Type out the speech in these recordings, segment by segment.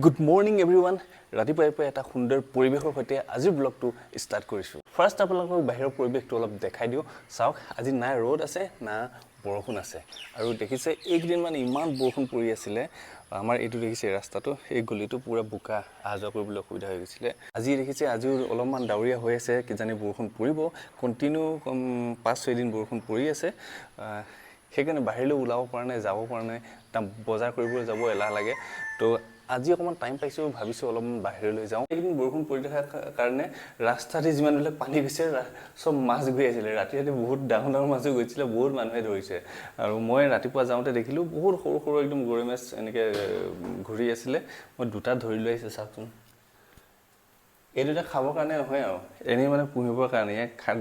Good morning everyone. ৰাতিপুৱাই এটা সুন্দৰ পৰিবেশৰ সৈতে আজিৰ ব্লগটো ষ্টাৰ্ট কৰিছো। ফাৰ্ষ্ট আপোনালোকক বাহিৰৰ পৰিবেশটো অলপ দেখাই দিও। চাওক আজি না ৰ'দ আছে না বৰষুণ আছে। আৰু দেখিছে একদিন মানে ইমান বৰষুণ পৰি আছিল। আমাৰ এইটো দেখিছে ৰাস্তাটো এই গলিটো পুৰা বোকা আহা কৰিবলৈ অসুবিধা হৈ গৈছিল। আজি দেখিছে আজিও অলপমান ডাৱৰীয়া হৈ আছে কি জানি বৰষুণ পৰিব। কন্টিনিউ 5-6 দিন বৰষুণ পৰি আছে। সেইকাৰণে বাহিৰলৈ ওলাব পৰা নাই যাব পৰা নাই বজাৰ কৰিবলৈ যাব এলাহ লাগে। তো আজি অকমান টাইম পাইছো ভাবিছো অলপমান বাহিৰলৈ যাওঁ। একদিন বৰষুণ পৰি থকাৰ কাৰণে ৰাস্তাতে যিমানবিলাক পানী গৈছে সব মাছ গৈ আছিল। ৰাতি বহুত ডাঙৰ মাছ গৈছিল, বহুত মানুহে ধৰিছে। আৰু মই ৰাতিপুৱা যাওঁতে দেখিলো বহুত সৰু সৰু একদম গৰৈ মাছ এনেকৈ ঘূৰি আছিল। মই দুটা ধৰি লৈ আহিছে চাওকচোন। এই দুটা খাবৰ কাৰণে নহয় আৰু এনেই মানে পুহিবৰ কাৰণে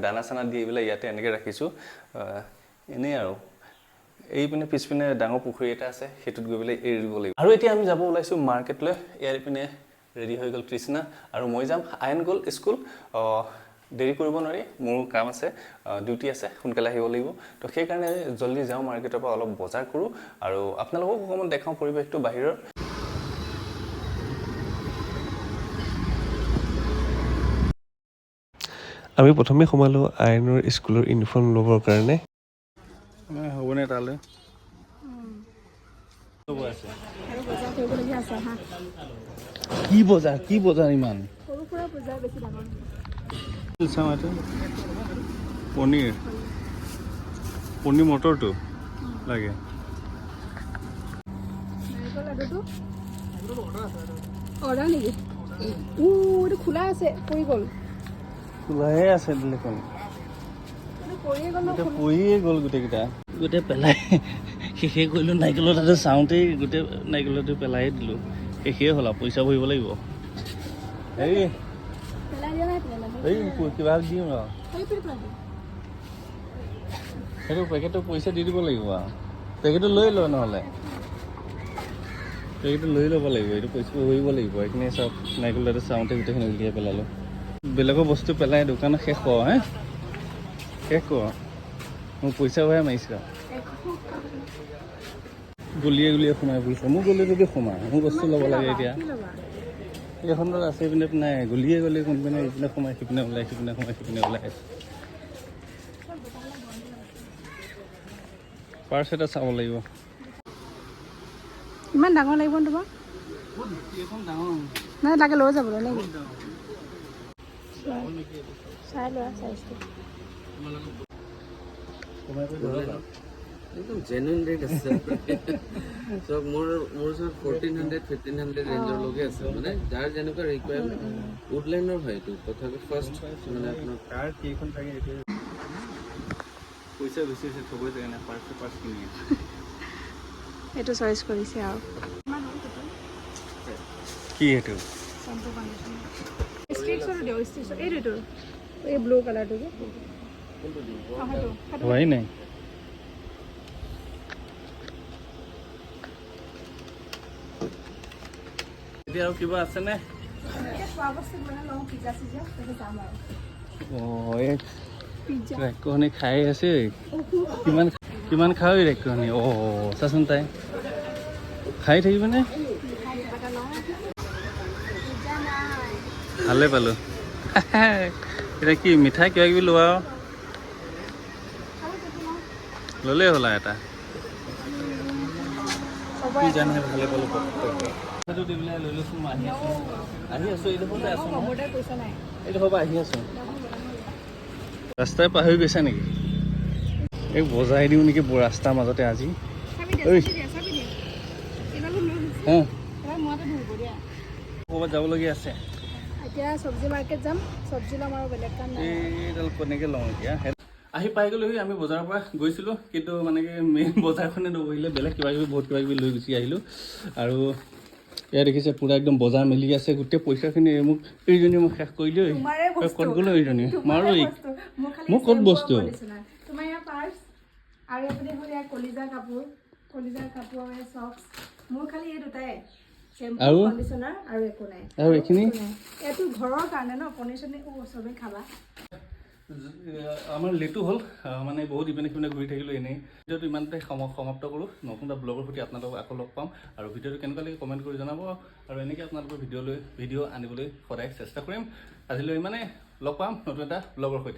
দানা চানা দি এইবিলাক ইয়াতে এনেকৈ ৰাখিছোঁ এনেই আৰু। এই পিনে পিছপিনে ডাঙৰ পুখুৰী এটা আছে সেইটোত গৈ পেলাই এৰি দিব লাগিব। আৰু এতিয়া আমি যাব ওলাইছো মাৰ্কেটলৈ। ইয়াৰ পিনে ৰেডি হৈ গ'ল তৃষ্ণা আৰু মই যাম আইন গ'ল স্কুল। দেৰি কৰিব নোৱাৰি, মোৰ কাম আছে, ডিউটি আছে, সোনকালে আহিব লাগিব। তো সেইকাৰণে জল্দি যাওঁ মাৰ্কেটৰ পৰা অলপ বজাৰ কৰোঁ আৰু আপোনালোকক অকণমান দেখাওঁ পৰিৱেশটো বাহিৰৰ। আমি প্ৰথমে সোমালোঁ আইনৰ স্কুলৰ ইউনিফৰ্ম ল'বৰ কাৰণে। হ'বনে তালৈ কি বজাৰ ইমান পনীৰ মটৰটো লাগে। অৰ্ডাৰ নেকি? এইটো খোলা আছে, পৰি গ'ল। খোলাহে আছে দেখোন, পৰিয়ে গ'ল গোটেইকেইটা। গোটেই পেলাই শেষে কৰিলোঁ। নাৰিকলৰ তাতে চাওঁতেই গোটেই নাৰিকলটো পেলাই দিলোঁ। শেষেই হ'ল আৰু পইচা ভৰিব লাগিব। কিবা দিম ৰ, সেইটো পেকেটটো পইচা দি দিব লাগিব আৰু। পেকেটটো লৈ ল, নহ'লে পেকেটটো লৈ ল'ব লাগিব। এইটো পইচা ভৰিব লাগিব। এইখিনি চব নাৰিকল তাতে চাওঁতে গোটেইখিনি উলিয়াই পেলালোঁ। বেলেগৰ বস্তু পেলাই দোকানত শেষ কৰ শেষ কৰ। মোৰ পইচা ভৰাই মাৰিছে আৰু গলিয়ে সোমাই পৰিছে। মোৰ গলিয়ে যদি সোমাই মোৰ বস্তু ল'ব লাগে। এতিয়া এইখনত আছে পিনে নাই, গলিয়ে কোনপিনে ইপিনে সোমাই সিপিনে ওলাই, সিপিনে সোমাই সিপিনে ওলাই। পাৰ্চ এটা চাব লাগিব। ইমান ডাঙৰ লাগিব তোমাক? নাই লাগে লৈ যাবলৈ নেকি? চাই লোৱা চাইজটো। একদম জেনুইন ৰেট আছে। চ' মোৰ ওচৰত 1400-1500 ৰেঞ্জৰ লগে আছে। মানে যাৰ যেনেকুৱা ৰিকুৱাৰমেণ্ট। উডলেণ্ডৰ হয় এইটো তথাপি ফাৰ্ষ্ট মানে আপোনাৰ কাৰ কেইখন থাকে এইটো পইচা বেছি আছে থ'বই থাকে না। পাৰ্চ কিনি এইটো চইচ কৰিছে আৰু কি এইটো এইটো এই ব্লু কালাৰটো যে হোৱাই নাই। এতিয়া আৰু কিবা আছেনে? ৰেকনি খাই আছে। কিমান খাই ৰেকনি? চাচোন তাই খাই থাকিবনে? ভালে পালোঁ। এতিয়া কি মিঠাই কিবা কিবি লোৱা আৰু ল'লেই হ'ল এটা। কি জানো ভালে পালোঁ। সেইটো দি পেলাই লৈ লৈছোঁ। মই আহি আছোঁ এইডোখৰতে আছোঁ। এইডোখৰ পৰা আহি আছোঁ। ৰাস্তাই পাহৰি গৈছা নেকি? এই বজাই দিওঁ নেকি ৰাস্তাৰ মাজতে আজি। ক'ৰবাত যাবলগীয়া আছে? এতিয়া চব্জি মাৰ্কেট যাম, চব্জি ল'ম আৰু বেলেগ কাম নাই। এইডাল কেনেকৈ লওঁ এতিয়া? আহি পাই গ'লোহি। আমি বজাৰৰ পৰা গৈছিলোঁ কিন্তু মানে কি মেইন বজাৰখনে নবহিলে বেলেগ বহুত কিবা কিবি লৈ গুচি আহিলোঁ। আৰু এয়া দেখিছে পুৰা একদম বজাৰ মেলি আছে। গোটেই পইচাখিনি মোক এইজনী মোক শেষ কৰি দিওঁ। ক'ত গ'লো এইজনী মাৰো মোক ক'ত বস্তু তোমাৰ ইয়াৰ পাৰ্চ আৰু আপুনি হ'ল ইয়াৰ কলিজাৰ কাপোৰ চক্স। মোৰ খালি এই দুটাই, আৰু কণ্ডিচনাৰ আৰু একো নাই। আৰু এইখিনি এইটো ঘৰৰ কাৰণে ন, কণ্ডিচনাৰ চবেই খাবা। আমাৰ লেটু হ'ল মানে বহুত ইপিনে সিপিনে ঘূৰি থাকিলোঁ এনেই ভিডিঅ'টো ইমানতে সমাপ্ত কৰোঁ নতুন এটা ব্লগৰ সৈতে আপোনালোকক আকৌ লগ পাম আৰু ভিডিঅ'টো কেনেকুৱা লাগে কমেণ্ট কৰি জনাব আৰু এনেকৈ আপোনালোকৰ ভিডিঅ' আনিবলৈ সদায় চেষ্টা কৰিম আজিলৈ ইমানে লগ পাম নতুন এটা ব্লগৰ সৈতে